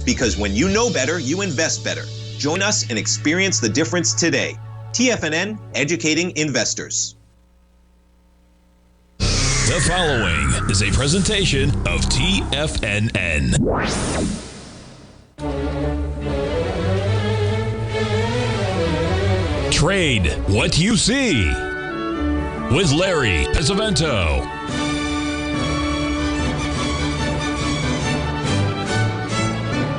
Because when you know better, you invest better. Join us and experience the difference today. TFNN, educating investors. The following is a presentation of TFNN. Trade what you see with Larry Pesavento.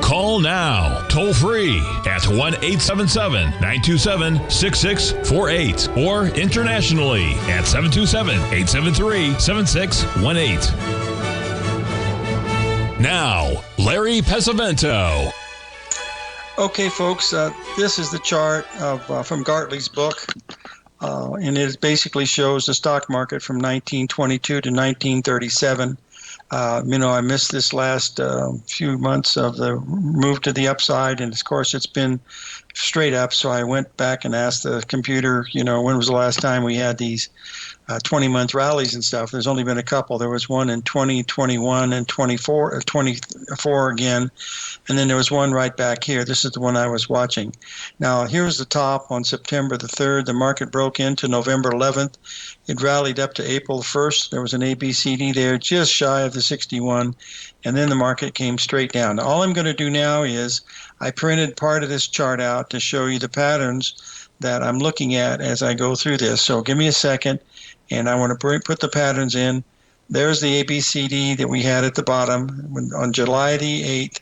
Call now, toll free at 1-877-927-6648 or internationally at 727-873-7618. Now, Larry Pesavento. Okay, folks, this is the chart of from Gartley's book, and it basically shows the stock market from 1922 to 1937. I missed this last few months of the move to the upside, and of course it's been straight up. So I went back and asked the computer, when was the last time we had these 20-month rallies and stuff. There's only been a couple. There was one in 2021 and 24 again, and then there was one right back here. This is the one I was watching. Now, here's the top on September the 3rd. The market broke into November 11th. It rallied up to April 1st. There was an ABCD there just shy of the 61, and then the market came straight down. Now, all I'm going to do now is I printed part of this chart out to show you the patterns that I'm looking at as I go through this. So give me a second, and I want to put the patterns in. There's the ABCD that we had at the bottom. On July the 8th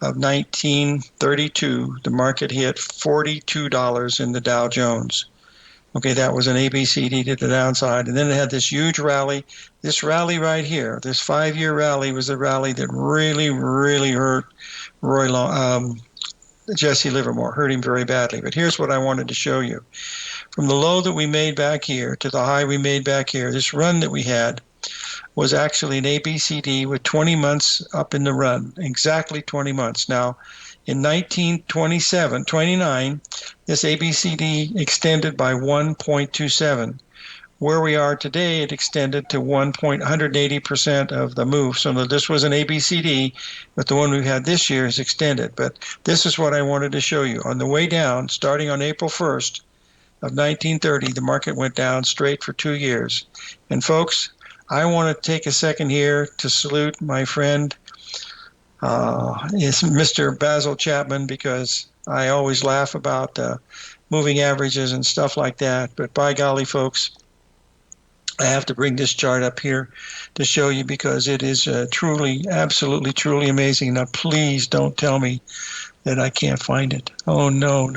of 1932, the market hit $42 in the Dow Jones. Okay, that was an ABCD to the downside. And then it had this huge rally. This rally right here, this 5-year rally, was the rally that really, really hurt Jesse Livermore, hurt him very badly. But here's what I wanted to show you. From the low that we made back here to the high we made back here, this run that we had was actually an ABCD with 20 months up in the run, exactly 20 months. Now, in 29, this ABCD extended by 1.27. Where we are today, it extended to 180% of the move. So this was an ABCD, but the one we had this year is extended. But this is what I wanted to show you. On the way down, starting on April 1st of 1930, the market went down straight for 2 years. And folks, I want to take a second here to salute my friend, it's Mr. Basil Chapman, because I always laugh about moving averages and stuff like that. But by golly, folks, I have to bring this chart up here to show you because it is truly, absolutely, truly amazing. Now, please don't tell me that I can't find it. Oh, no.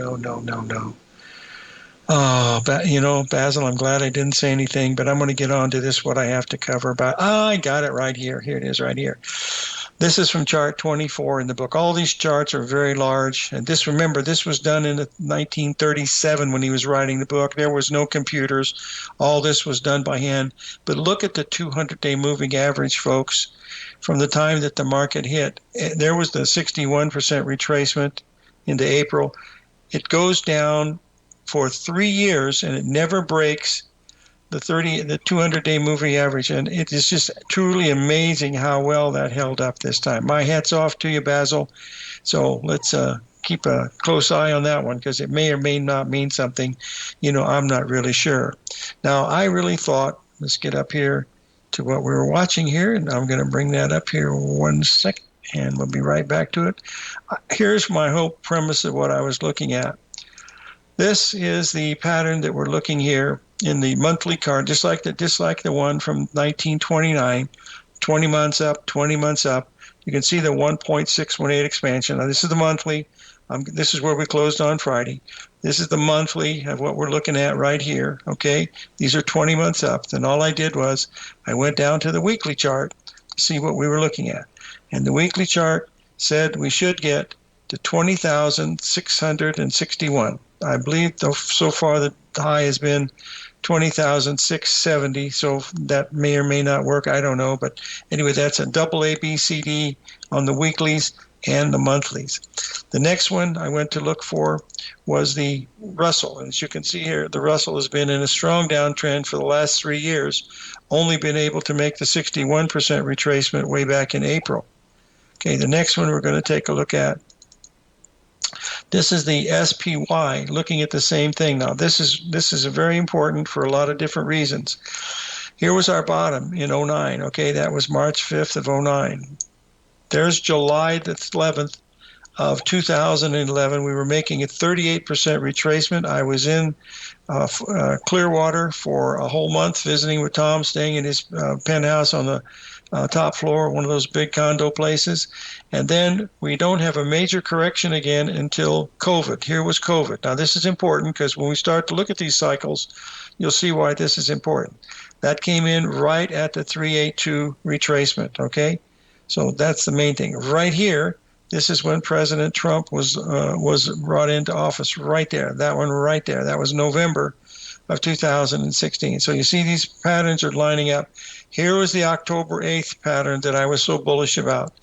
Oh, Basil, I'm glad I didn't say anything, but I'm going to get on to this, what I have to cover about. I got it right here. Here it is right here. This is from chart 24 in the book. All these charts are very large. And remember, this was done in 1937 when he was writing the book. There was no computers. All this was done by hand. But look at the 200-day moving average, folks. From the time that the market hit, there was the 61% retracement into April. It goes down for 3 years, and it never breaks the 200-day moving average, and it is just truly amazing how well that held up this time. My hat's off to you, Basil. So let's keep a close eye on that one because it may or may not mean something. I'm not really sure. Now, I really thought, let's get up here to what we were watching here, and I'm going to bring that up here 1 second, and we'll be right back to it. Here's my whole premise of what I was looking at. This is the pattern that we're looking here in the monthly chart, just like the one from 1929, 20 months up, 20 months up. You can see the 1.618 expansion. Now, this is the monthly. This is where we closed on Friday. This is the monthly of what we're looking at right here, okay? These are 20 months up. Then all I did was I went down to the weekly chart to see what we were looking at. And the weekly chart said we should get to 20,661. I believe so far the high has been 20,670, so that may or may not work. I don't know. But anyway, that's a double ABCD on the weeklies and the monthlies. The next one I went to look for was the Russell. And as you can see here, the Russell has been in a strong downtrend for the last 3 years, only been able to make the 61% retracement way back in April. Okay, the next one we're going to take a look at. This is the SPY, looking at the same thing. Now, this is very important for a lot of different reasons. Here was our bottom in 09. Okay, that was March 5th of 09. There's July the 11th of 2011. We were making a 38% retracement. I was in Clearwater for a whole month, visiting with Tom, staying in his penthouse on the top floor, one of those big condo places. And then we don't have a major correction again until COVID. Here was COVID. Now, this is important because when we start to look at these cycles, you'll see why this is important. That came in right at the 382 retracement, okay? So that's the main thing. Right here, this is when President Trump was brought into office, right there. That one right there. That was November of 2016. So you see these patterns are lining up. Here was the October 8th pattern that I was so bullish about.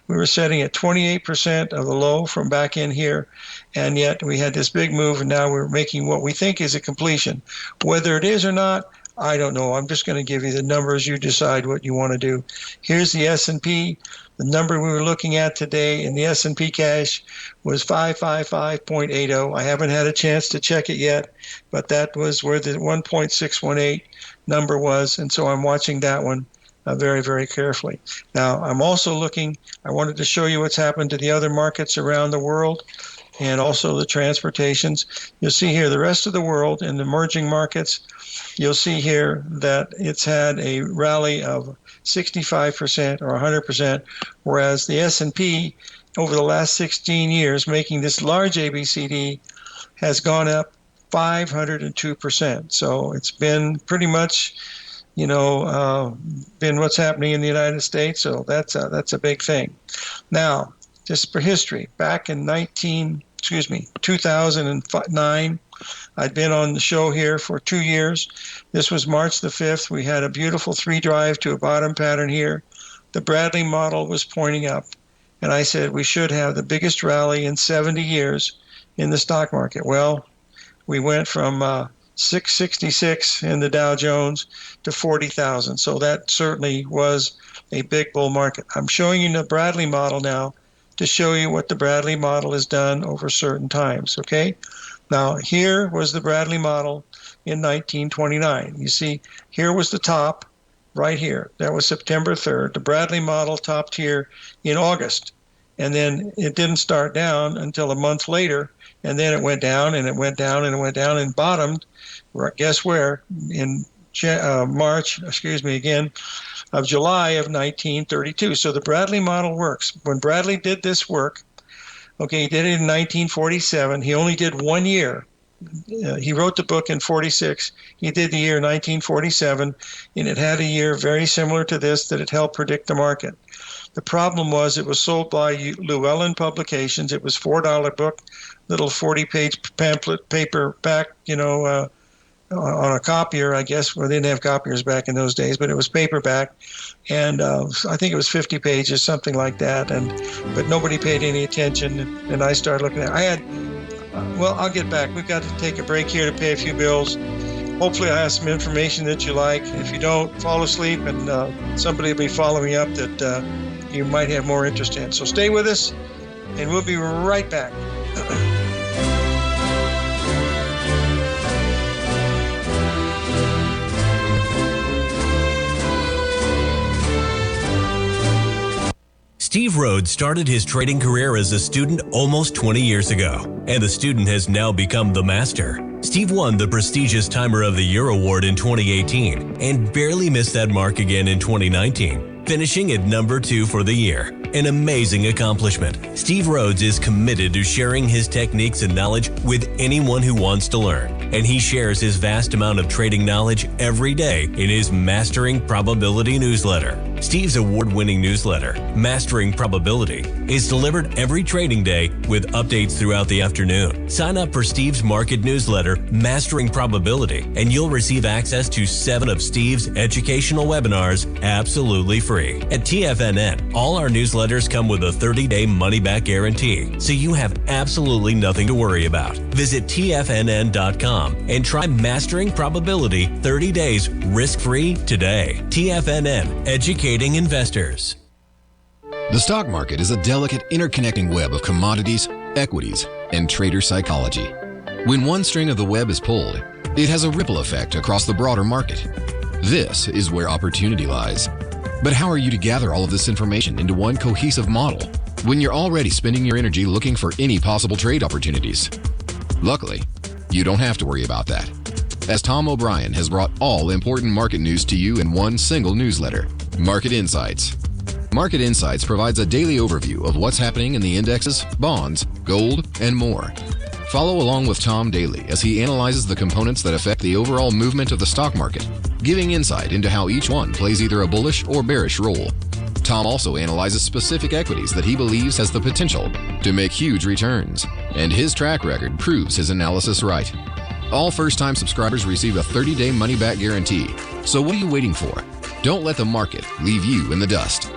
We were setting at 28% of the low from back in here, and yet we had this big move, and now we're making what we think is a completion. Whether it is or not, I don't know. I'm just going to give you the numbers. You decide what you want to do. Here's the S&P. The number we were looking at today in the S&P cash was 555.80. I haven't had a chance to check it yet, but that was where the 1.618 number was, and so I'm watching that one very, very carefully. Now, I'm also looking, I wanted to show you what's happened to the other markets around the world and also the transportations. You'll see here the rest of the world in the emerging markets. You'll see here that it's had a rally of 65% or 100%, whereas the S&P over the last 16 years, making this large ABCD, has gone up 502%. So it's been pretty much, been what's happening in the United States. So that's a big thing. Now, just for history, back in 2009, I'd been on the show here for 2 years. This was March the 5th. We had a beautiful 3-drive to a bottom pattern here. The Bradley model was pointing up, and I said we should have the biggest rally in 70 years in the stock market. Well, we went from 666 in the Dow Jones to 40,000. So that certainly was a big bull market. I'm showing you the Bradley model now to show you what the Bradley model has done over certain times, okay? Now, here was the Bradley model in 1929. You see, here was the top right here. That was September 3rd. The Bradley model topped here in August. And then it didn't start down until a month later. And then it went down, and it went down, and it went down, and bottomed, guess where? In July of 1932. So the Bradley model works. When Bradley did this work, okay, he did it in 1947. He only did 1 year. He wrote the book in 46. He did the year 1947, and it had a year very similar to this that it helped predict the market. The problem was it was sold by Llewellyn Publications. It was $4 book, little 40-page pamphlet, paperback, on a copier, I guess. Well, they didn't have copiers back in those days, but it was paperback. And I think it was 50 pages, something like that. But nobody paid any attention, and I started looking at it. I'll get back. We've got to take a break here to pay a few bills. Hopefully I have some information that you like. If you don't, fall asleep, and somebody will be following up that you might have more interest in. So stay with us, and we'll be right back. Steve Rhodes started his trading career as a student almost 20 years ago, and the student has now become the master. Steve won the prestigious Timer of the Year award in 2018 and barely missed that mark again in 2019, finishing at number 2 for the year. An amazing accomplishment. Steve Rhodes is committed to sharing his techniques and knowledge with anyone who wants to learn, and he shares his vast amount of trading knowledge every day in his Mastering Probability newsletter. Steve's award-winning newsletter, Mastering Probability, is delivered every trading day with updates throughout the afternoon. Sign up for Steve's market newsletter, Mastering Probability, and you'll receive access to 7 of Steve's educational webinars absolutely free. At TFNN, all our newsletters come with a 30-day money-back guarantee, so you have absolutely nothing to worry about. Visit TFNN.com and try Mastering Probability 30 days risk-free today. TFNN, educating investors. The stock market is a delicate interconnecting web of commodities, equities, and trader psychology. When one string of the web is pulled, it has a ripple effect across the broader market. This is where opportunity lies. But how are you to gather all of this information into one cohesive model when you're already spending your energy looking for any possible trade opportunities? Luckily, you don't have to worry about that, as Tom O'Brien has brought all important market news to you in one single newsletter, Market Insights. Market Insights provides a daily overview of what's happening in the indexes, bonds, gold, and more. Follow along with Tom daily as he analyzes the components that affect the overall movement of the stock market, giving insight into how each one plays either a bullish or bearish role. Tom also analyzes specific equities that he believes has the potential to make huge returns, and his track record proves his analysis right. All first-time subscribers receive a 30-day money-back guarantee. So what are you waiting for? Don't let the market leave you in the dust.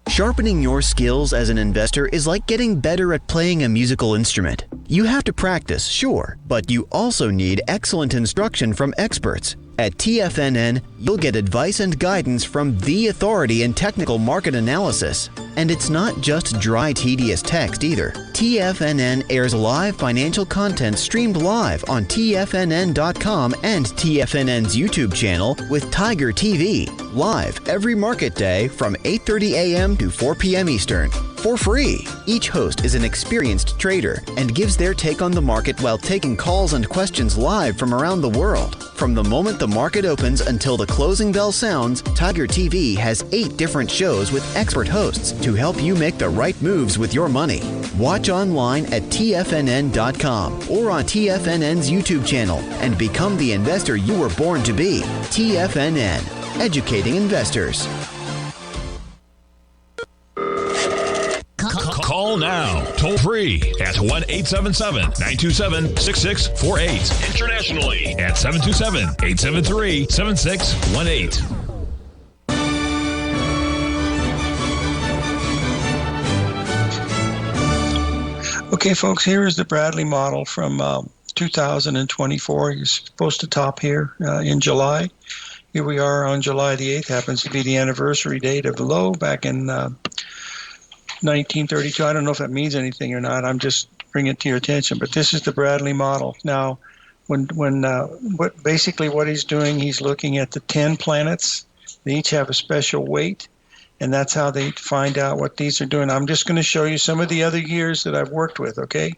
Sharpening your skills as an investor is like getting better at playing a musical instrument. You have to practice, sure, but you also need excellent instruction from experts. At TFNN, you'll get advice and guidance from the authority in technical market analysis. And it's not just dry, tedious text either. TFNN airs live financial content streamed live on TFNN.com and TFNN's YouTube channel with Tiger TV, live every market day from 8:30 a.m. to 4 p.m. Eastern, for free. Each host is an experienced trader and gives their take on the market while taking calls and questions live from around the world. From the moment the market opens until the closing bell sounds, Tiger TV has 8 different shows with expert hosts to help you make the right moves with your money. Watch online at TFNN.com or on TFNN's YouTube channel and become the investor you were born to be. TFNN, educating investors. Call now, toll free at 1-877-927-6648. Internationally at 727-873-7618. Okay, folks, here is the Bradley model from 2024. You're supposed to top here in July. Here we are on July the 8th. Happens to be the anniversary date of the low back in 1932. I don't know if that means anything or not. I'm just bringing it to your attention. But this is the Bradley model. Now, what he's doing, he's looking at the 10 planets. They each have a special weight, and that's how they find out what these are doing. I'm just going to show you some of the other years that I've worked with, okay?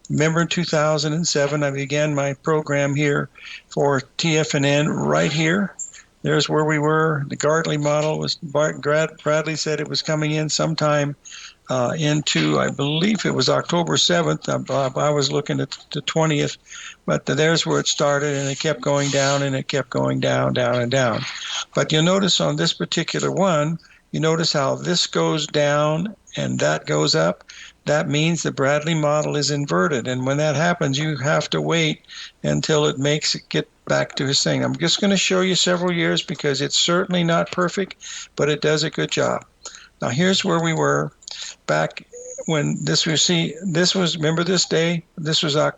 Remember in 2007, I began my program here for TFNN right here. There's where we were. The Bradley model was, Bradley said it was coming in sometime into, I believe it was October 7th. I was looking at the 20th, but there's where it started, and it kept going down, and it kept going down, down, and down. But you'll notice on this particular one, you notice how this goes down and that goes up. That means the Bradley model is inverted. And when that happens, you have to wait until it makes it get back to his thing. I'm just going to show you several years because it's certainly not perfect, but it does a good job. Now, here's where we were back when remember this day? This was November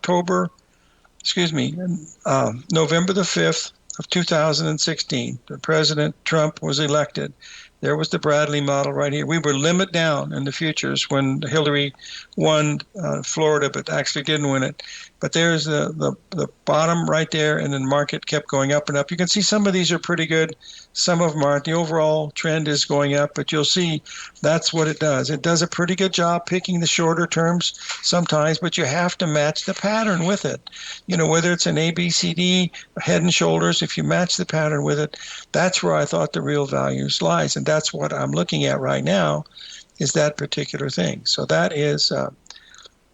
the 5th of 2016. President Trump was elected. There was the Bradley model right here. We were limit down in the futures when Hillary won Florida, but actually didn't win it. But there's the bottom right there, and then the market kept going up and up. You can see some of these are pretty good. Some of them aren't. The overall trend is going up, but you'll see that's what it does. It does a pretty good job picking the shorter terms sometimes, but you have to match the pattern with it. You know, whether it's an ABCD, head and shoulders, if you match the pattern with it, that's where I thought the real value lies. And that's what I'm looking at right now, is that particular thing. So that is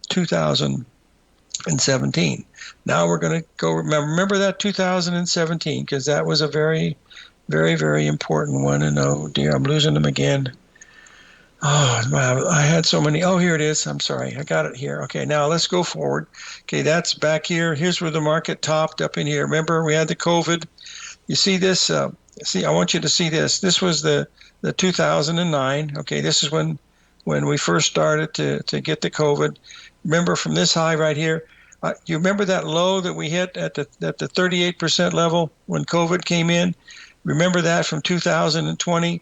2017. Now we're going to go remember that 2017, because that was a very, very, very important one. And oh dear, I'm losing them again. Oh, wow, I had so many. Oh, here it is. I'm sorry. I got it here. Okay, now let's go forward. Okay, that's back here. Here's where the market topped up in here. Remember, we had the COVID. You see this? I want you to see this. This was the 2009. Okay, this is when we first started to get the COVID. Remember from this high right here, you remember that low that we hit at the 38% level when COVID came in? Remember that from 2020?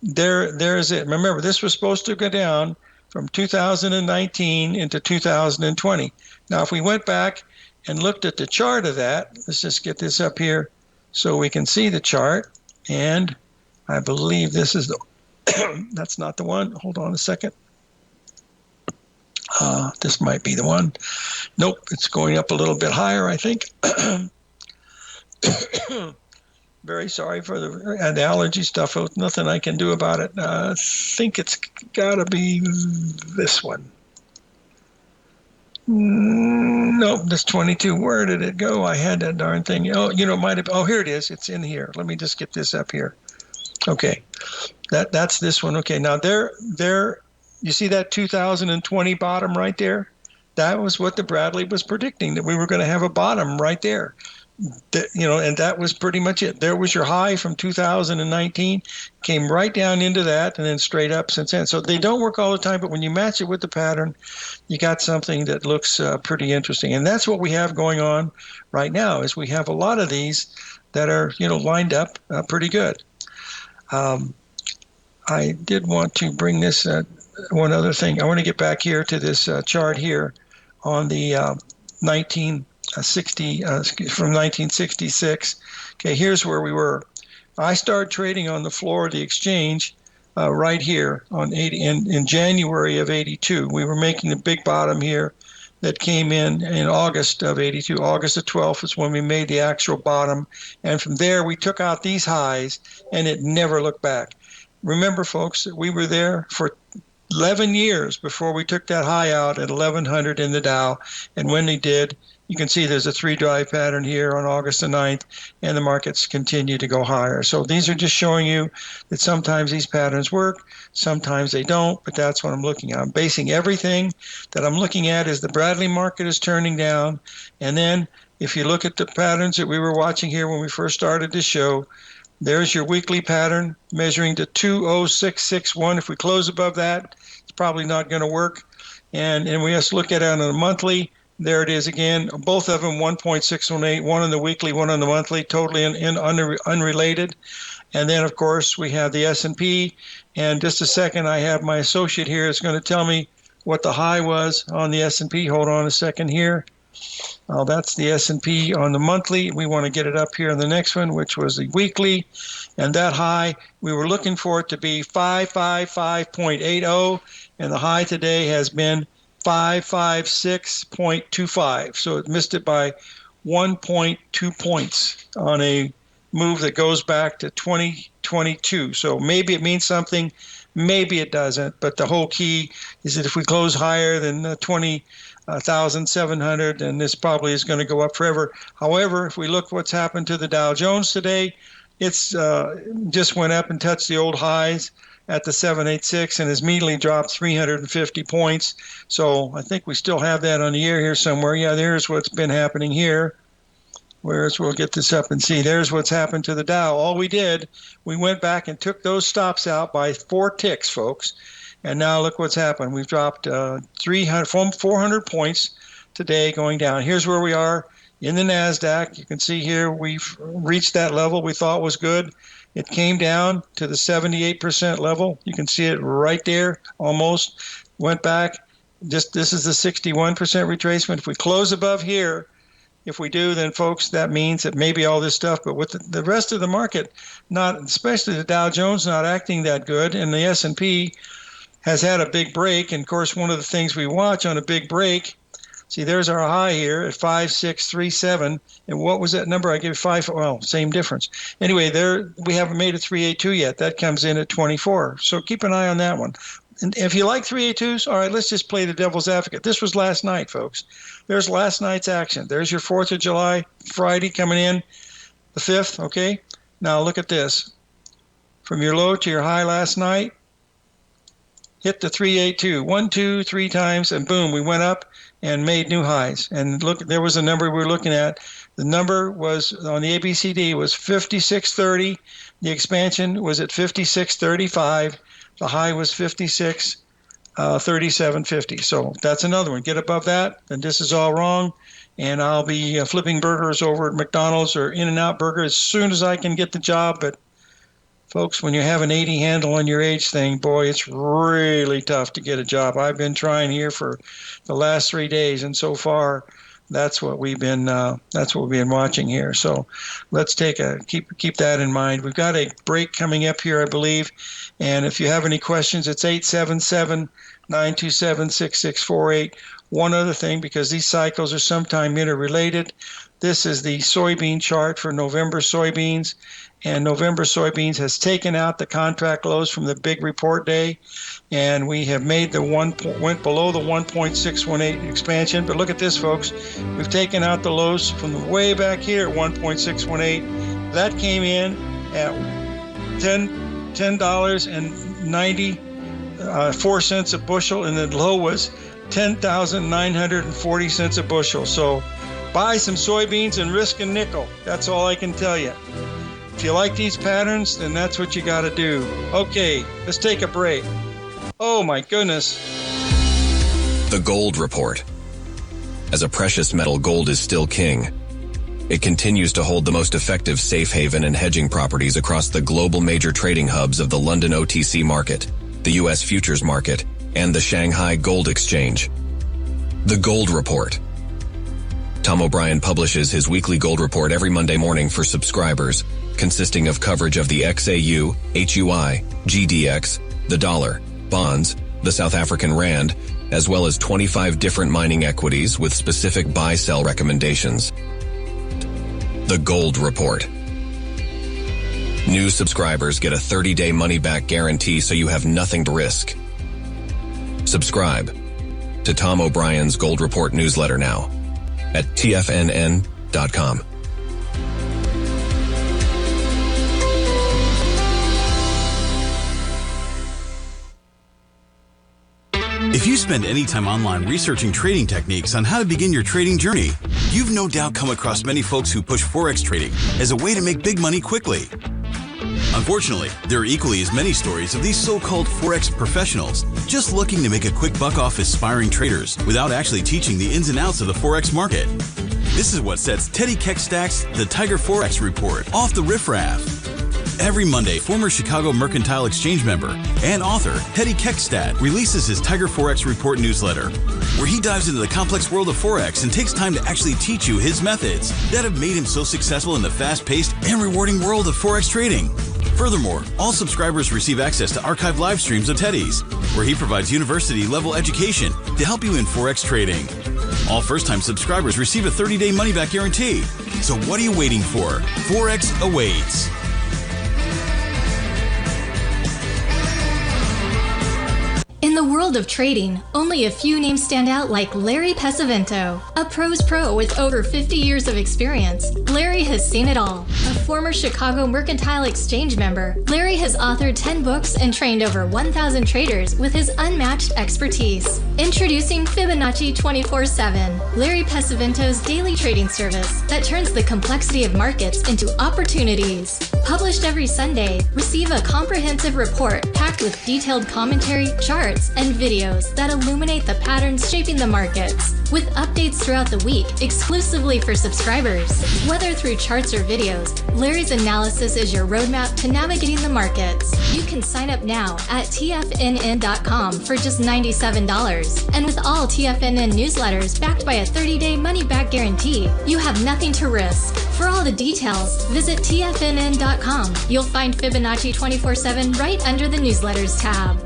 there's it. Remember, this was supposed to go down from 2019 into 2020. Now, if we went back and looked at the chart of that, let's just get this up here so we can see the chart. And I believe this is the, that's not the one. Hold on a second. This might be the one. Nope, it's going up a little bit higher, I think. Very sorry for the allergy stuff. Nothing I can do about it. I think it's got to be this one. Nope, this 22. Where did it go? I had that darn thing. Oh, might have. Oh, here it is. It's in here. Let me just get this up here. Okay, that's this one. Okay, now there. You see that 2020 bottom right there? That was what the Bradley was predicting, that we were going to have a bottom right there. And that was pretty much it. There was your high from 2019, came right down into that, and then straight up since then. So they don't work all the time, but when you match it with the pattern, you got something that looks pretty interesting. And that's what we have going on right now, is we have a lot of these that are, lined up pretty good. I did want to bring this one other thing. I want to get back here to this chart here on the 1960 from 1966. Okay, here's where we were. I started trading on the floor of the exchange right here on in January of 82. We were making the big bottom here that came in August of 82. August the 12th is when we made the actual bottom, and from there we took out these highs, and it never looked back. Remember, folks, that we were there for 11 years before we took that high out at 1100 in the Dow. And when they did, you can see there's a 3-drive pattern here on August the 9th, and the markets continue to go higher. So these are just showing you that sometimes these patterns work, sometimes they don't, but that's what I'm looking at. I'm basing everything that I'm looking at is the Bradley market is turning down. And then if you look at the patterns that we were watching here when we first started this show, there's your weekly pattern measuring to 20661. If we close above that, it's probably not going to work. And we just look at it on a monthly. There it is again. Both of them 1.618, one on the weekly, one on the monthly, totally unrelated. And then, of course, we have the S&P. And just a second, I have my associate here is going to tell me what the high was on the S&P. Hold on a second here. That's the S&P on the monthly. We want to get it up here on the next one, which was the weekly. And that high, we were looking for it to be 555.80. And the high today has been 556.25. So it missed it by 1.2 points on a move that goes back to 2022. So maybe it means something, maybe it doesn't. But the whole key is that if we close higher than 20,700, and this probably is going to go up forever. However, if we look what's happened to the Dow Jones today, it's just went up and touched the old highs at the 786 and has immediately dropped 350 points. So I think we still have that on the year here somewhere. Yeah, there's what's been happening here. Whereas we'll get this up and see. There's what's happened to the Dow. All we did, we went back and took those stops out by 4 ticks, folks. And now look what's happened. We've dropped 400 points today going down. Here's where we are in the NASDAQ. You can see here we've reached that level we thought was good. It came down to the 78% level. You can see it right there almost. Went back. This is the 61% retracement. If we close above here, if we do, then, folks, that means that maybe all this stuff, but with the rest of the market, not especially the Dow Jones, not acting that good, and the S&P has had a big break. And, of course, one of the things we watch on a big break, see, there's our high here at 5637. And what was that number? I gave 5. Well, same difference. Anyway, there we haven't made a 382 yet. That comes in at 24. So keep an eye on that one. And if you like 382s, all right, let's just play the devil's advocate. This was last night, folks. There's last night's action. There's your 4th of July, Friday coming in, the 5th, okay? Now look at this. From your low to your high last night, hit the 382, 1, 2, 3 times, and boom, we went up and made new highs. And look, there was a number we were looking at. The number was on the ABCD was 5630. The expansion was at 5635. The high was 5637.50. So that's another one. Get above that, and this is all wrong. And I'll be flipping burgers over at McDonald's or In-N-Out Burger as soon as I can get the job. But Folks, when you have an 80 handle on your age thing, boy, it's really tough to get a job. I've been trying here for the last 3 days, and so far, that's what we've been watching here. So let's keep that in mind. We've got a break coming up here, I believe, and if you have any questions, it's 877-927-6648. One other thing, because these cycles are sometime interrelated, this is the soybean chart for November soybeans, and November soybeans has taken out the contract lows from the big report day, and we have made went below the 1.618 expansion. But look at this, folks. We've taken out the lows from the way back here at 1.618. That came in at $10.94 a bushel, and the low was 10,940 cents a bushel. So buy some soybeans and risk a nickel. That's all I can tell you. If you like these patterns, then that's what you got to do. Okay, let's take a break. Oh my goodness. The Gold Report. As a precious metal, gold is still king. It continues to hold the most effective safe haven and hedging properties across the global major trading hubs of the London OTC market, the U.S. futures market, and the Shanghai Gold Exchange. The Gold Report. Tom O'Brien publishes his weekly gold report every Monday morning for subscribers, consisting of coverage of the XAU, HUI, GDX, the dollar, bonds, the South African rand, as well as 25 different mining equities with specific buy-sell recommendations. The Gold Report. New subscribers get a 30-day money-back guarantee, so you have nothing to risk. Subscribe to Tom O'Brien's Gold Report newsletter now at TFNN.com. If you spend any time online researching trading techniques on how to begin your trading journey, you've no doubt come across many folks who push Forex trading as a way to make big money quickly. Unfortunately, there are equally as many stories of these so-called Forex professionals just looking to make a quick buck off aspiring traders without actually teaching the ins and outs of the Forex market. This is what sets Teddy Keckstad's The Tiger Forex Report off the riffraff. Every Monday, former Chicago Mercantile Exchange member and author Teddy Keckstad releases his Tiger Forex Report newsletter, where he dives into the complex world of Forex and takes time to actually teach you his methods that have made him so successful in the fast-paced and rewarding world of Forex trading. Furthermore, all subscribers receive access to archived live streams of Teddy's, where he provides university-level education to help you in Forex trading. All first-time subscribers receive a 30-day money-back guarantee. So what are you waiting for? Forex awaits. In the world of trading, only a few names stand out like Larry Pesavento. A pro's pro with over 50 years of experience, Larry has seen it all. A former Chicago Mercantile Exchange member, Larry has authored 10 books and trained over 1,000 traders with his unmatched expertise. Introducing Fibonacci 24/7, Larry Pesavento's daily trading service that turns the complexity of markets into opportunities. Published every Sunday, receive a comprehensive report packed with detailed commentary, charts, and videos that illuminate the patterns shaping the markets, with updates throughout the week exclusively for subscribers. Whether through charts or videos, Larry's analysis is your roadmap to navigating the markets. You can sign up now at TFNN.com for just $97. And with all TFNN newsletters backed by a 30-day money-back guarantee, you have nothing to risk. For all the details, visit TFNN.com. You'll find Fibonacci 24/7 right under the newsletters tab.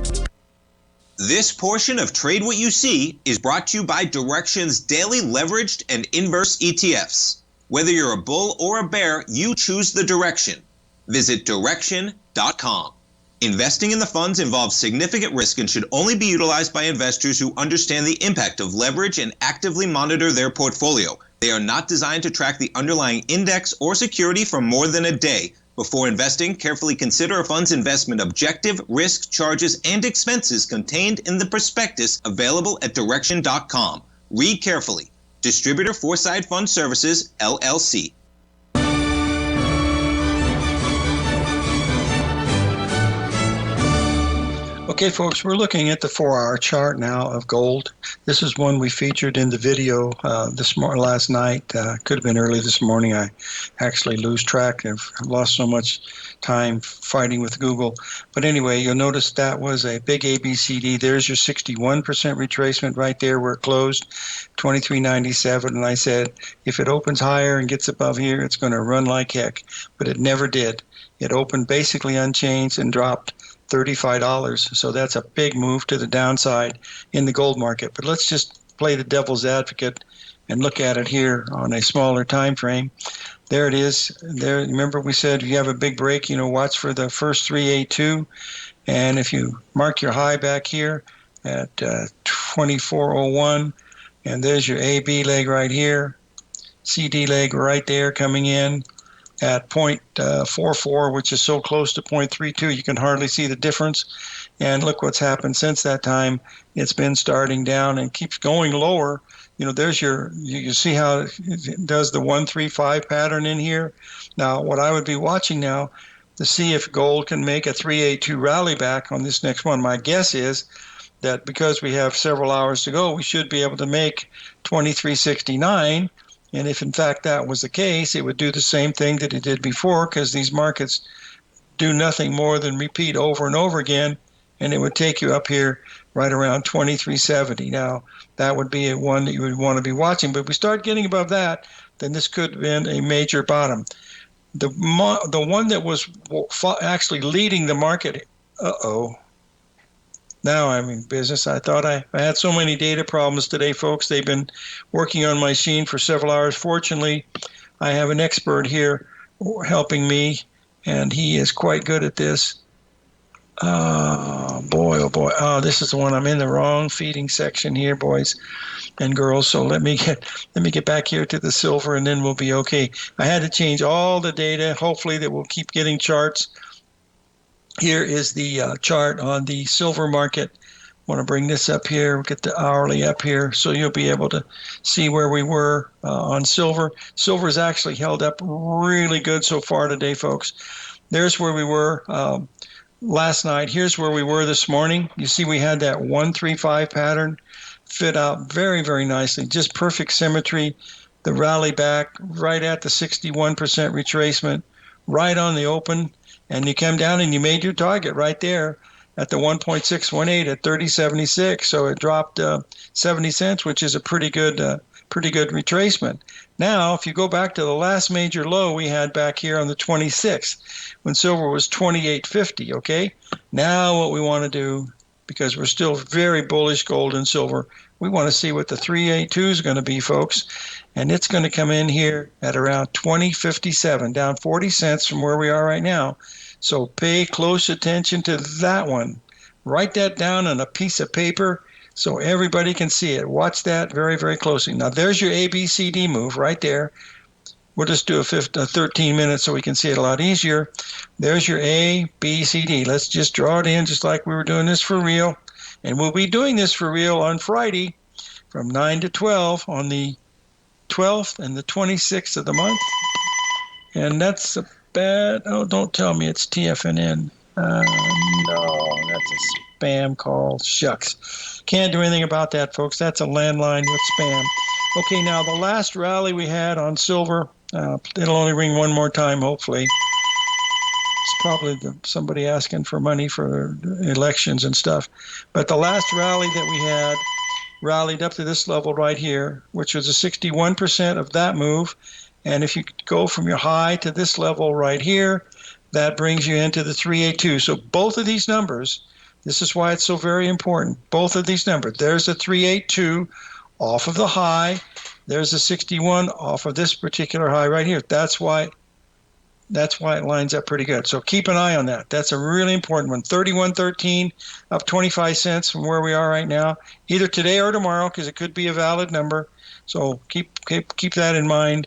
This portion of Trade What You See is brought to you by Direxion's daily leveraged and inverse ETFs. Whether you're a bull or a bear, you choose the direction. Visit Direxion.com. Investing in the funds involves significant risk and should only be utilized by investors who understand the impact of leverage and actively monitor their portfolio. They are not designed to track the underlying index or security for more than a day. Before investing, carefully consider a fund's investment objective, risk, charges, and expenses contained in the prospectus available at Direxion.com. Read carefully. Distributor Foreside Fund Services, LLC. Okay, folks, we're looking at the 4-hour chart now of gold. This is one we featured in the video last night. Could have been early this morning. I actually lose track. I've lost so much time fighting with Google. But anyway, you'll notice that was a big ABCD. There's your 61% retracement right there where it closed, 23.97. And I said, if it opens higher and gets above here, it's going to run like heck. But it never did. It opened basically unchanged and dropped $35. So that's a big move to the downside in the gold market. But let's just play the devil's advocate and look at it here on a smaller time frame. There it is. There. Remember we said if you have a big break, watch for the first 382. And if you mark your high back here at 2401, and there's your AB leg right here, CD leg right there coming in at 0.44, which is so close to 0.32, you can hardly see the difference. And look what's happened since that time. It's been starting down and keeps going lower. There's you see how it does the 135 pattern in here. Now, what I would be watching now to see if gold can make a 382 rally back on this next one. My guess is that because we have several hours to go, we should be able to make 2369. And if, in fact, that was the case, it would do the same thing that it did before, because these markets do nothing more than repeat over and over again, and it would take you up here right around 2370. Now, that would be one that you would want to be watching. But if we start getting above that, then this could have been a major bottom. The one that was actually leading the market, now I'm in business. I thought I had so many data problems today, folks. They've been working on my machine for several hours. Fortunately, I have an expert here helping me, and he is quite good at this. Oh, boy. Oh, this is the one. I'm in the wrong feeding section here, boys and girls. So let me get back here to the silver, and then we'll be okay. I had to change all the data. Hopefully that we'll keep getting charts. Here is the chart on the silver market. I want to bring this up here. We'll get the hourly up here so you'll be able to see where we were on silver. Silver has actually held up really good so far today, folks. There's where we were last night. Here's where we were this morning. You see we had that 135 pattern fit out very, very nicely. Just perfect symmetry. The rally back right at the 61% retracement, right on the open. And you come down and you made your target right there at the 1.618 at 30.76. So it dropped 70 cents, which is a pretty good retracement. Now, if you go back to the last major low we had back here on the 26th, when silver was 28.50, okay? Now what we want to do, because we're still very bullish gold and silver, we want to see what the 382 is going to be, folks. And it's going to come in here at around 20.57, down 40 cents from where we are right now. So pay close attention to that one. Write that down on a piece of paper so everybody can see it. Watch that very, very closely. Now, there's your ABCD move right there. We'll just do a 13 minutes so we can see it a lot easier. There's your A, B, C, D. Let's just draw it in just like we were doing this for real. And we'll be doing this for real on Friday from 9 to 12 on the 12th and the 26th of the month. And that's a bad, don't tell me it's TFNN. No, that's a spam call. Shucks. Can't do anything about that, folks. That's a landline with spam. Okay, now the last rally we had on silver, it'll only ring one more time, hopefully. It's probably somebody asking for money for elections and stuff. But the last rally that we had rallied up to this level right here, which was a 61% of that move. And if you go from your high to this level right here, that brings you into the 382. So both of these numbers, this is why it's so very important. Both of these numbers, there's a 382 off of the high. There's a 61 off of this particular high right here. That's why it lines up pretty good. So keep an eye on that. That's a really important one. 31.13 up 25 cents from where we are right now, either today or tomorrow, because it could be a valid number. So keep that in mind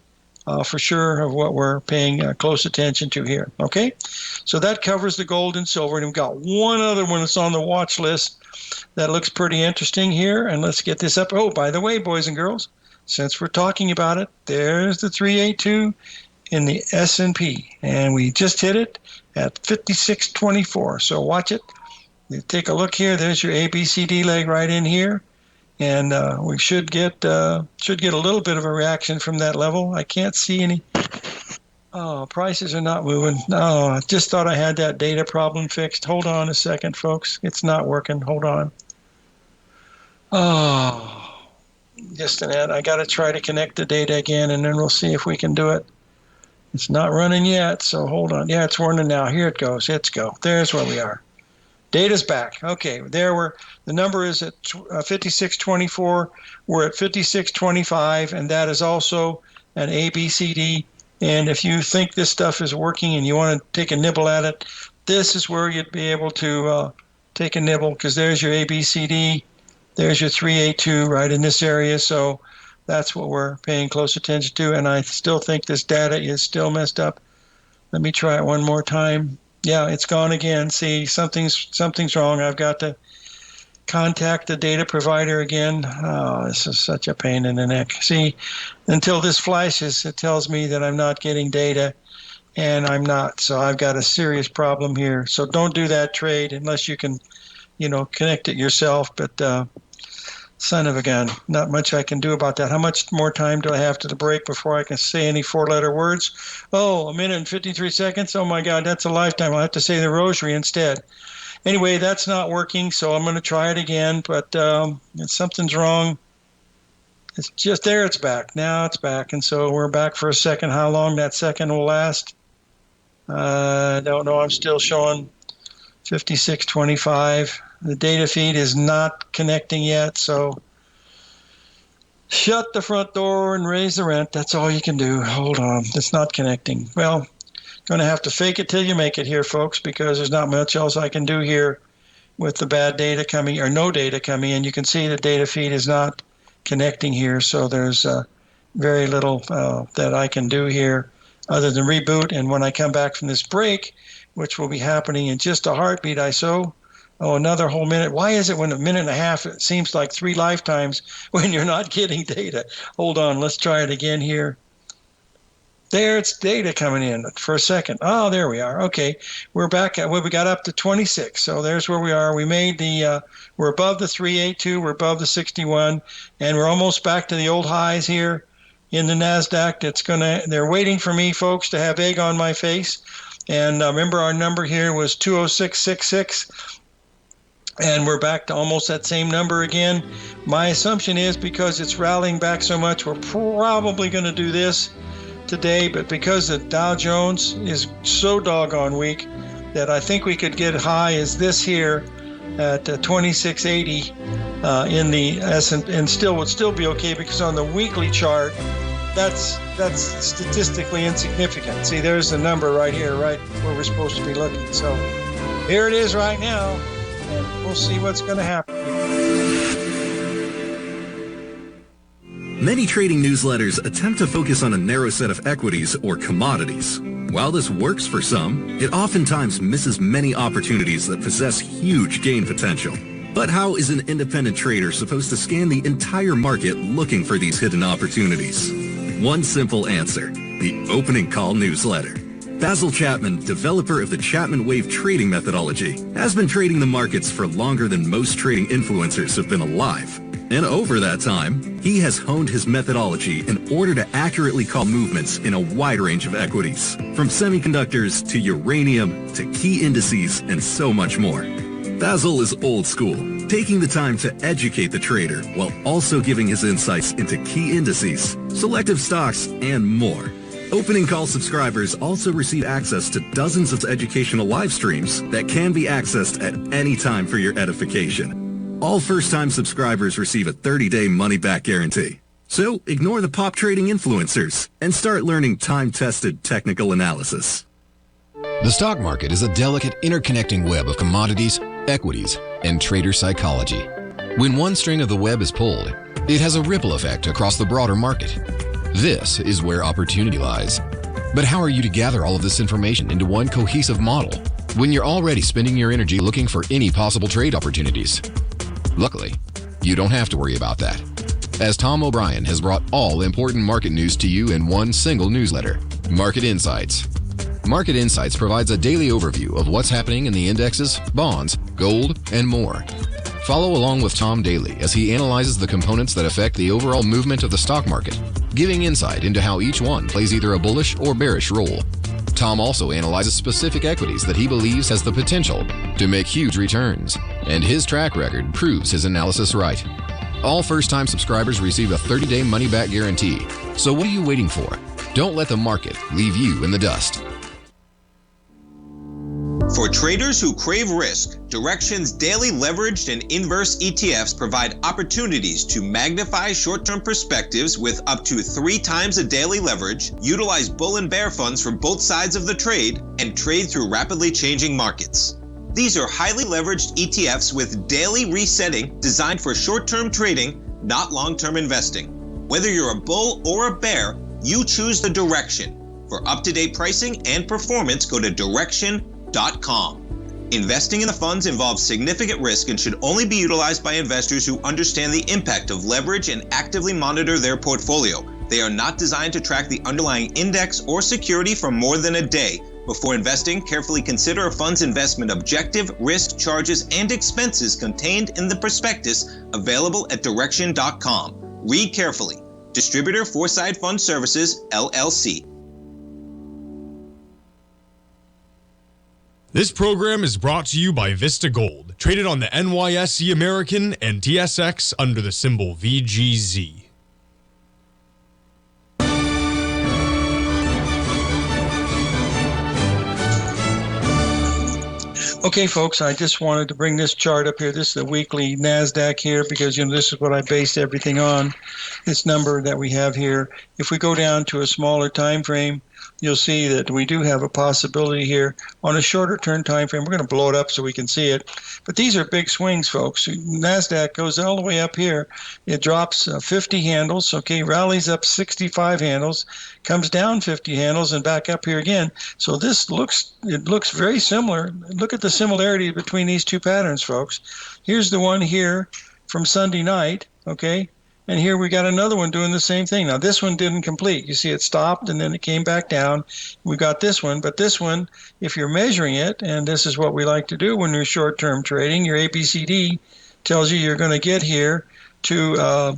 for sure of what we're paying close attention to here. Okay, so that covers the gold and silver. And we've got one other one that's on the watch list that looks pretty interesting here. And let's get this up. Oh, by the way, boys and girls, since we're talking about it, there's the 382 in the S&P, and we just hit it at 56.24. So watch it. You take a look here. There's your ABCD leg right in here. And we should get a little bit of a reaction from that level. I can't see any. Oh, prices are not moving. No, I just thought I had that data problem fixed. Hold on a second, folks. It's not working. Hold on. Oh, just an ad. I got to try to connect the data again, and then we'll see if we can do it. It's not running yet, so hold on. Yeah, it's running now. Here it goes. Let's go. There's where we are. Data's back. Okay, the number is at 5624. We're at 5625, and that is also an ABCD. And if you think this stuff is working and you want to take a nibble at it, this is where you'd be able to take a nibble, because there's your ABCD. There's your 382 right in this area. So that's what we're paying close attention to. And I still think this data is still messed up. Let me try it one more time. Yeah, it's gone again. See, something's wrong. I've got to contact the data provider again. Oh, this is such a pain in the neck. See, until this flashes, it tells me that I'm not getting data, and I'm not. So I've got a serious problem here. So don't do that trade unless you can, connect it yourself. But son of a gun, not much I can do about that. How much more time do I have to the break before I can say any four-letter words? Oh, 1 minute and 53 seconds. Oh my God, that's a lifetime. I'll have to say the rosary instead. Anyway, that's not working, so I'm going to try it again, but something's wrong. It's just there. It's back. Now it's back, and so we're back for a second. How long that second will last, I don't know. I'm still showing 5625. The data feed is not connecting yet, so shut the front door and raise the rent. That's all you can do. Hold on. It's not connecting. Well, going to have to fake it till you make it here, folks, because there's not much else I can do here with the bad data coming, or no data coming in. You can see the data feed is not connecting here, so there's very little that I can do here other than reboot. And when I come back from this break, which will be happening in just a heartbeat, another whole minute. Why is it when a minute and a half, it seems like 3 lifetimes when you're not getting data? Hold on, let's try it again here. There, it's data coming in for a second. Oh, there we are. Okay, we're back at, we got up to 26. So there's where we are. We made we're above the 382, we're above the 61, and we're almost back to the old highs here in the NASDAQ. They're waiting for me, folks, to have egg on my face. And remember, our number here was 206.66. And we're back to almost that same number again. My assumption is because it's rallying back so much, we're probably going to do this today, but because the Dow Jones is so doggone weak that I think we could get high as this here at 2680 in the S&P, and would still be okay, because on the weekly chart, that's statistically insignificant. See, there's the number right here, right where we're supposed to be looking. So here it is right now, and we'll see what's going to happen. Many trading newsletters attempt to focus on a narrow set of equities or commodities. While this works for some, it oftentimes misses many opportunities that possess huge gain potential. But how is an independent trader supposed to scan the entire market looking for these hidden opportunities? One simple answer: the Opening Call newsletter. Basil Chapman, developer of the Chapman Wave trading methodology, has been trading the markets for longer than most trading influencers have been alive. And over that time, he has honed his methodology in order to accurately call movements in a wide range of equities, from semiconductors to uranium to key indices and so much more. Basil is old school, taking the time to educate the trader while also giving his insights into key indices, selective stocks, and more. Opening Call subscribers also receive access to dozens of educational live streams that can be accessed at any time for your edification. All first-time subscribers receive a 30-day money-back guarantee. So ignore the pop trading influencers and start learning time-tested technical analysis. The stock market is a delicate interconnecting web of commodities, equities, and trader psychology. When one string of the web is pulled, it has a ripple effect across the broader market. This is where opportunity lies. But how are you to gather all of this information into one cohesive model when you're already spending your energy looking for any possible trade opportunities? Luckily, you don't have to worry about that, as Tom O'Brien has brought all important market news to you in one single newsletter, Market Insights. Market Insights provides a daily overview of what's happening in the indexes, bonds, gold, and more. Follow along with Tom daily as he analyzes the components that affect the overall movement of the stock market, giving insight into how each one plays either a bullish or bearish role. Tom also analyzes specific equities that he believes has the potential to make huge returns, and his track record proves his analysis right. All first-time subscribers receive a 30-day money-back guarantee. So what are you waiting for? Don't let the market leave you in the dust. For traders who crave risk, Direxion's daily leveraged and inverse ETFs provide opportunities to magnify short-term perspectives with up to 3 times a daily leverage, utilize bull and bear funds from both sides of the trade, and trade through rapidly changing markets. These are highly leveraged ETFs with daily resetting designed for short-term trading, not long-term investing. Whether you're a bull or a bear, you choose the Direxion. For up-to-date pricing and performance, go to Direxion.com. Investing in the funds involves significant risk and should only be utilized by investors who understand the impact of leverage and actively monitor their portfolio. They are not designed to track the underlying index or security for more than a day. Before investing, carefully consider a fund's investment objective, risk, charges, and expenses contained in the prospectus available at Direxion.com. Read carefully. Distributor Foreside Fund Services, LLC. This program is brought to you by Vista Gold, traded on the NYSE American and TSX under the symbol VGZ. Okay, folks, I just wanted to bring this chart up here. This is the weekly NASDAQ here because, this is what I based everything on, this number that we have here. If we go down to a smaller time frame, you'll see that we do have a possibility here on a shorter term time frame. We're going to blow it up so we can see it. But these are big swings, folks. NASDAQ goes all the way up here. It drops 50 handles, okay, rallies up 65 handles, comes down 50 handles, and back up here again. So this looks very similar. Look at the similarity between these two patterns, folks. Here's the one here from Sunday night, okay? And here we got another one doing the same thing. Now, this one didn't complete. You see it stopped, and then it came back down. We got this one. But this one, if you're measuring it, and this is what we like to do when we're short-term trading, your ABCD tells you you're going to get here to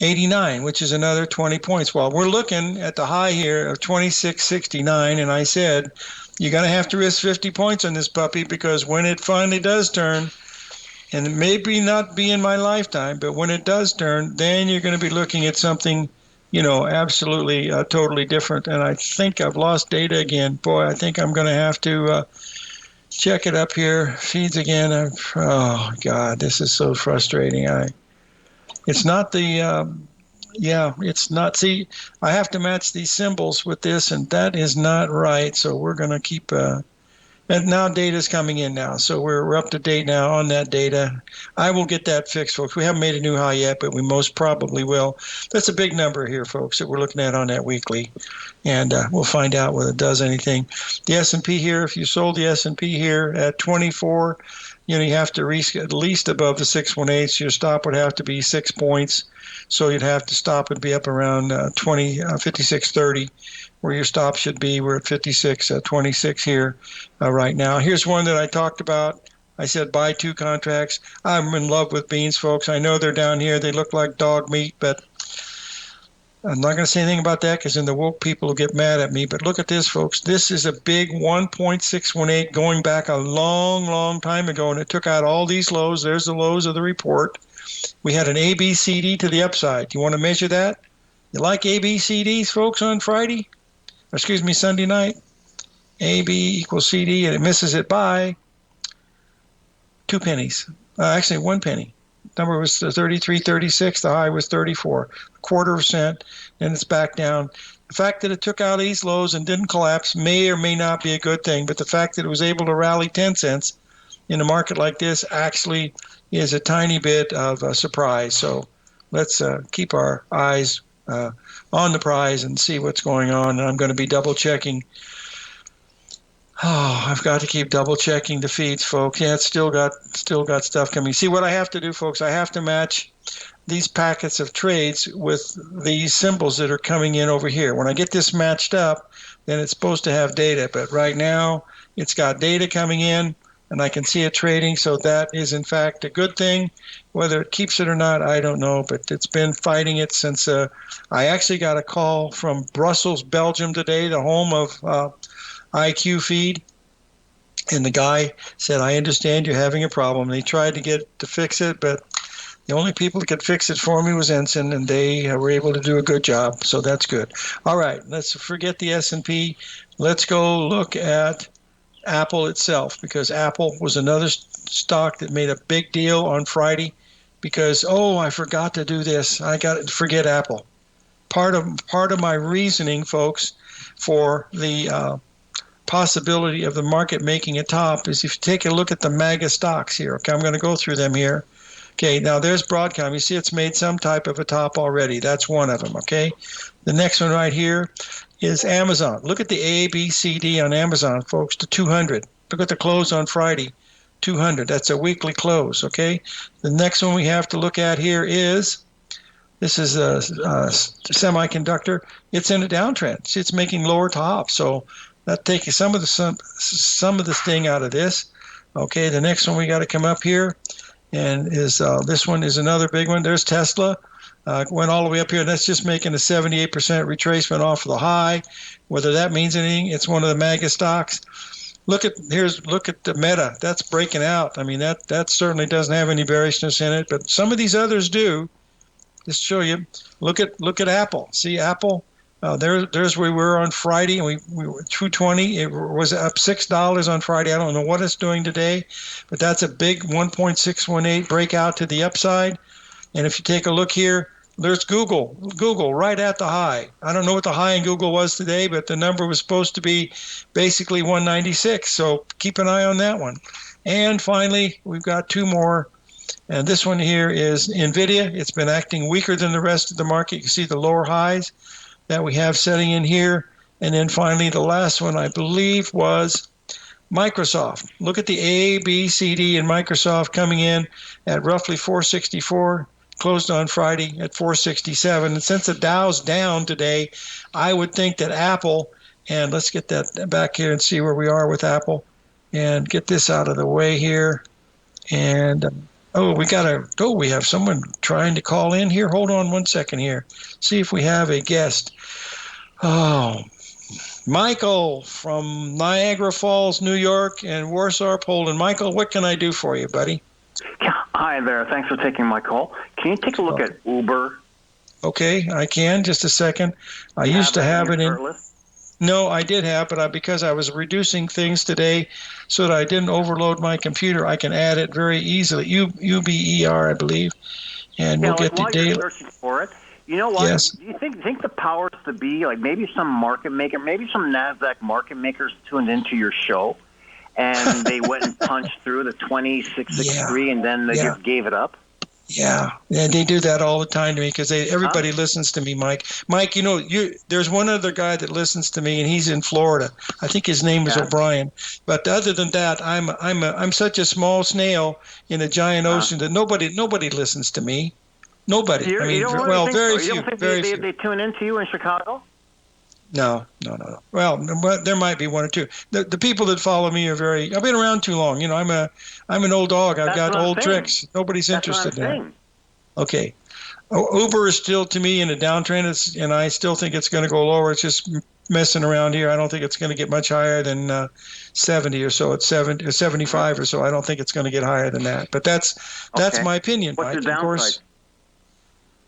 89, which is another 20 points. Well, we're looking at the high here of 26.69, and I said you're going to have to risk 50 points on this puppy because when it finally does turn, and it may not be in my lifetime, but when it does turn, then you're going to be looking at something, absolutely totally different. And I think I've lost data again. Boy, I think I'm going to have to check it up here. Feeds again. Oh, God, this is so frustrating. It's not the, it's not. See, I have to match these symbols with this, and that is not right. So we're going to keep... And now data's coming in now, so we're up to date now on that data. I will get that fixed, folks. We haven't made a new high yet, but we most probably will. That's a big number here, folks, that we're looking at on that weekly, and we'll find out whether it does anything. The S&P here, if you sold the S&P here at 24, you have to risk at least above the 618. So your stop would have to be 6 points, so you'd have to stop and be up around 56.30. Where your stop should be. We're at 56.26 here right now. Here's one that I talked about. I said buy 2 contracts. I'm in love with beans, folks. I know they're down here. They look like dog meat, but I'm not going to say anything about that because then the woke people will get mad at me. But look at this, folks. This is a big 1.618 going back a long, long time ago, and it took out all these lows. There's the lows of the report. We had an ABCD to the upside. You want to measure that? You like ABCDs, folks, on Friday? Sunday night, AB equals CD, and it misses it by 2 pennies. Actually, 1 penny. Number was 33.36. The high was 34. Quarter of a cent, and it's back down. The fact that it took out these lows and didn't collapse may or may not be a good thing, but the fact that it was able to rally 10 cents in a market like this actually is a tiny bit of a surprise. So let's keep our eyes on the prize and see what's going on. And I'm going to be double checking. Oh, I've got to keep double checking the feeds, folks. Yeah, it's still got stuff coming. See what I have to do, folks. I have to match these packets of trades with these symbols that are coming in over here. When I get this matched up, then it's supposed to have data. But right now, it's got data coming in, and I can see it trading. So that is, in fact, a good thing. Whether it keeps it or not, I don't know. But it's been fighting it since I actually got a call from Brussels, Belgium today, the home of IQ Feed. And the guy said, I understand you're having a problem. They tried to fix it, but the only people that could fix it for me was Ensign, and they were able to do a good job. So that's good. All right, let's forget the S&P. Let's go look at Apple itself, because Apple was another stock that made a big deal on Friday because, I forgot to do this. I got to forget Apple. Part of my reasoning, folks, for the possibility of the market making a top is if you take a look at the MAGA stocks here. Okay, I'm going to go through them here. Okay, now there's Broadcom. You see it's made some type of a top already. That's one of them, okay? The next one right here is Amazon. Look at the ABCD on Amazon, folks, to 200. Look at the close on Friday, 200. That's a weekly close, okay? The next one we have to look at here is, this is a semiconductor. It's in a downtrend. See, it's making lower tops, so that takes some of the sting out of this. Okay, the next one we got to come up here, and is this one is another big one. There's Tesla. Went all the way up here, and that's just making a 78% retracement off of the high. Whether that means anything, it's one of the MAGA stocks. Look at the Meta. That's breaking out. I mean, that certainly doesn't have any bearishness in it, but some of these others do. Just show you. Look at Apple. See Apple. There's where we were on Friday, and we were 220. It was up $6 on Friday. I don't know what it's doing today, but that's a big 1.618 breakout to the upside. And if you take a look here, there's Google right at the high. I don't know what the high in Google was today, but the number was supposed to be basically 196. So keep an eye on that one. And finally, we've got two more. And this one here is NVIDIA. It's been acting weaker than the rest of the market. You see the lower highs that we have setting in here. And then finally, the last one, I believe, was Microsoft. Look at the A, B, C, D in Microsoft coming in at roughly 464, closed on Friday at 467. And since the Dow's down today, I would think that Apple, and let's get that back here and see where we are with Apple and get this out of the way here. And we have someone trying to call in here. Hold on one second here. See if we have a guest. Michael from Niagara Falls, New York, and Warsaw, Poland. Michael, what can I do for you, buddy? Hi there. Thanks for taking my call. Can you take a look at Uber? Okay, I can. Just a second. I used to have it in. No, I did have, but because I was reducing things today so that I didn't overload my computer, I can add it very easily. UBER, I believe, and we'll get the daily. Searching for it. You know what? Yes. Do you think the powers to be, like maybe some market maker, maybe some NASDAQ market makers tuned into your show, and they went and punched through the 2663, and then they just gave it up? Yeah, they do that all the time to me because everybody listens to me, Mike. Mike, there's one other guy that listens to me, and he's in Florida. I think his name is O'Brien. But other than that, I'm such a small snail in a giant ocean that nobody listens to me. Nobody. Very few. They tune into you in Chicago? No. Well, there might be one or two. The people that follow me are I've been around too long. I'm an old dog. I've got old tricks. Nobody's interested in that. Okay. Uber is still, to me, in a downtrend, and I still think it's going to go lower. It's just messing around here. I don't think it's going to get much higher than 70 or so. It's 75 or so. I don't think it's going to get higher than that. But that's my opinion. What's the downside? Of course.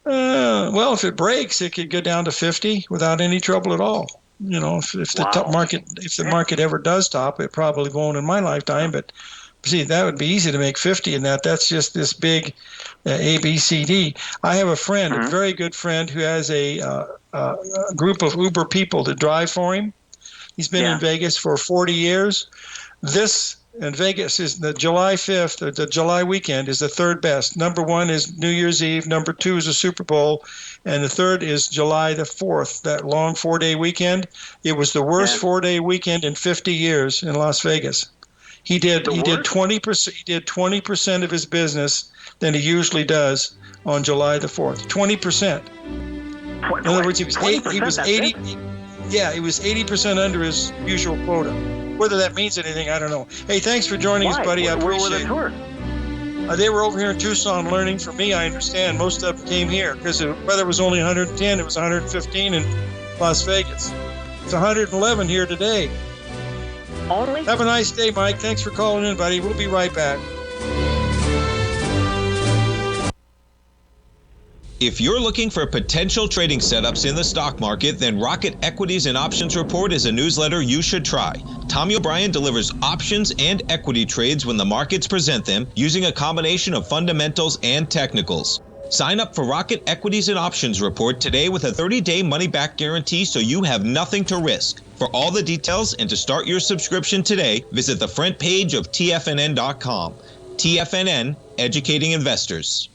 Well, if it breaks, it could go down to 50 without any trouble at all. If the top market, if the market ever does top, it probably won't in my lifetime. But see, that would be easy to make 50 in that. That's just this big ABCD. I have a friend, a very good friend, who has a group of Uber people that drive for him. He's been in Vegas for 40 years. And Vegas is the July 5th, or the July weekend, is the third best. Number one is New Year's Eve. Number two is the Super Bowl. And the third is July the 4th, that long 4-day weekend. It was the worst 4-day weekend in 50 years in Las Vegas. He did 20%. He did 20% of his business than he usually does on July the 4th. 20%. In other words, he was 80. Yeah, he was 80% under his usual quota. Whether that means anything, I don't know. Hey, thanks for joining us, buddy. I appreciate it. They were over here in Tucson learning. For me, I understand. Most of them came here because the weather was only 110. It was 115 in Las Vegas. It's 111 here today. Only? Have a nice day, Mike. Thanks for calling in, buddy. We'll be right back. If you're looking for potential trading setups in the stock market, then Rocket Equities and Options Report is a newsletter you should try. Tommy O'Brien delivers options and equity trades when the markets present them, using a combination of fundamentals and technicals. Sign up for Rocket Equities and Options Report today with a 30-day money-back guarantee, so you have nothing to risk. For all the details and to start your subscription today, visit the front page of TFNN.com. TFNN, educating investors.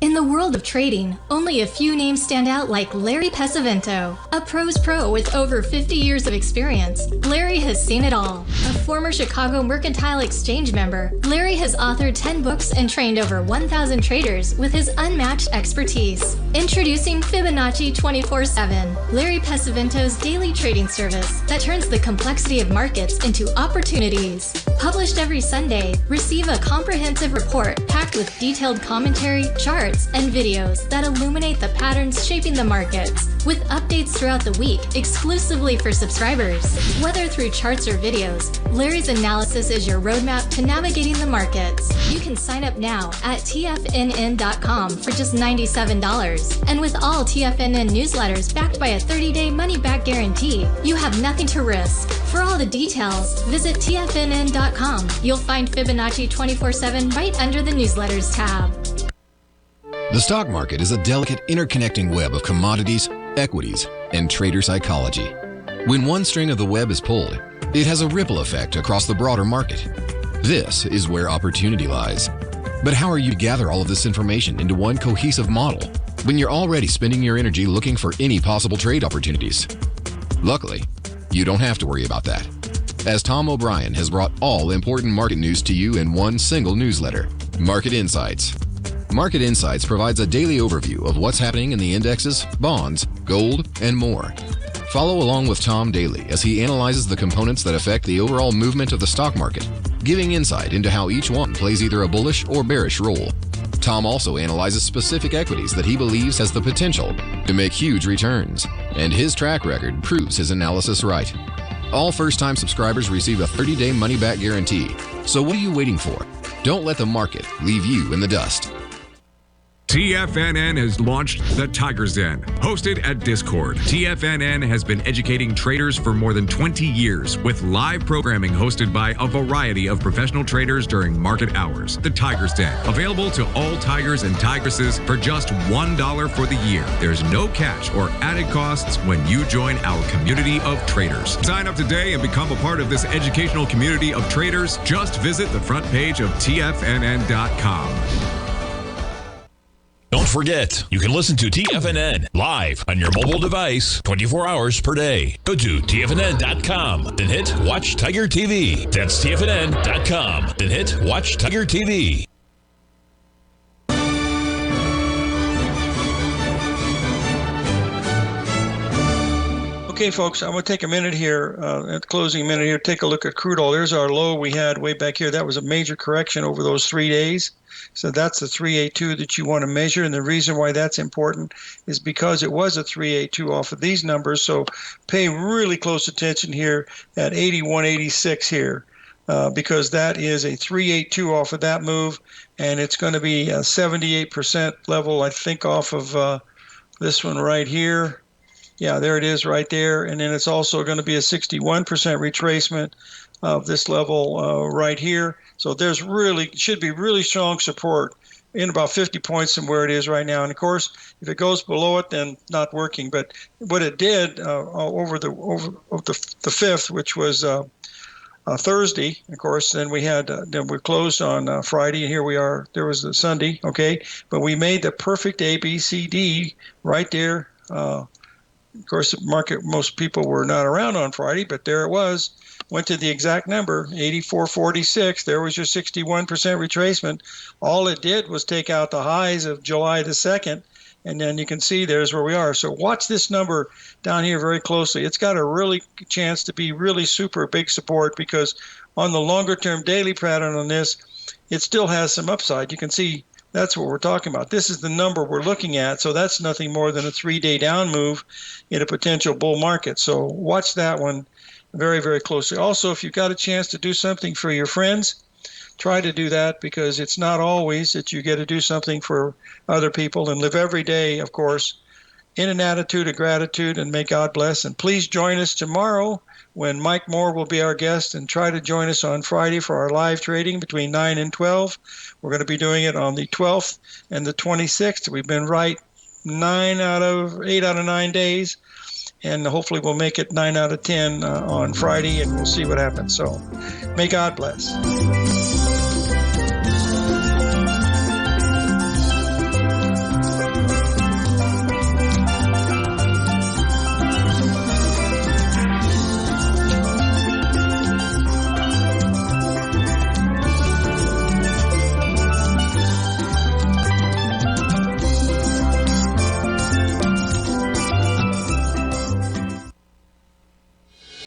In the world of trading, only a few names stand out like Larry Pesavento, a pros pro with over 50 years of experience. Larry has seen it all. A former Chicago Mercantile Exchange member, Larry has authored 10 books and trained over 1,000 traders with his unmatched expertise. Introducing Fibonacci 24/7, Larry Pesavento's daily trading service that turns the complexity of markets into opportunities. Published every Sunday, receive a comprehensive report packed with detailed commentary, charts, and videos that illuminate the patterns shaping the markets, with updates throughout the week exclusively for subscribers. Whether through charts or videos, Larry's analysis is your roadmap to navigating the markets. You can sign up now at TFNN.com for just $97. And with all TFNN newsletters backed by a 30-day money-back guarantee, you have nothing to risk. For all the details, visit TFNN.com. You'll find Fibonacci 24/7 right under the newsletters tab. The stock market is a delicate interconnecting web of commodities, equities, and trader psychology. When one string of the web is pulled, it has a ripple effect across the broader market. This is where opportunity lies. But how are you to gather all of this information into one cohesive model when you're already spending your energy looking for any possible trade opportunities? Luckily, you don't have to worry about that, as Tom O'Brien has brought all important market news to you in one single newsletter, Market Insights. Market Insights provides a daily overview of what's happening in the indexes, bonds, gold, and more. Follow along with Tom daily as he analyzes the components that affect the overall movement of the stock market, giving insight into how each one plays either a bullish or bearish role. Tom also analyzes specific equities that he believes has the potential to make huge returns, and his track record proves his analysis right. All first-time subscribers receive a 30-day money-back guarantee. So what are you waiting for? Don't let the market leave you in the dust. TFNN has launched the Tiger's Den, hosted at Discord. TFNN has been educating traders for more than 20 years with live programming hosted by a variety of professional traders during market hours. The Tiger's Den, available to all tigers and tigresses for just $1 for the year. There's no catch or added costs when you join our community of traders. Sign up today and become a part of this educational community of traders. Just visit the front page of TFNN.com. Don't forget, you can listen to TFNN live on your mobile device 24 hours per day. Go to TFNN.com, then hit Watch Tiger TV. That's TFNN.com, then hit Watch Tiger TV. Okay, folks, I'm going to take a minute here, at the closing minute here, take a look at crude oil. There's our low we had way back here. That was a major correction over those 3 days. So that's the 382 that you want to measure. And the reason why that's important is because it was a 382 off of these numbers. So pay really close attention here at 8186 here, because that is a 382 off of that move. And it's going to be a 78% level, I think, off of this one right here. Yeah, there it is right there. And then it's also going to be a 61% retracement of this level right here. So there's should be really strong support in about 50 points from where it is right now. And of course, if it goes below it, then not working. But what it did over the 5th, which was Thursday, of course, then we had then we closed on Friday, and here we are. There was the Sunday, okay, but we made the perfect ABCD right there. Of course, the market, most people were not around on Friday, but there it was. went to the exact number, 84.46. There was your 61% retracement. All it did was take out the highs of July the 2nd, and then you can see there's where we are. So watch this number down here very closely. It's got a really chance to be really super big support, because on the longer term daily pattern on this, it still has some upside. You can see that's what we're talking about. This is the number we're looking at. So that's nothing more than a 3-day down move in a potential bull market. So watch that one very, very closely. Also, if you've got a chance to do something for your friends, try to do that, because it's not always that you get to do something for other people, and live every day, of course, in an attitude of gratitude, and may God bless. And please join us tomorrow when Mike Moore will be our guest, and try to join us on Friday for our live trading between 9 and 12. We're going to be doing it on the 12th and the 26th. We've been right 8 out of 9 days, and hopefully we'll make it 9 out of 10 on Friday, and we'll see what happens. So may God bless.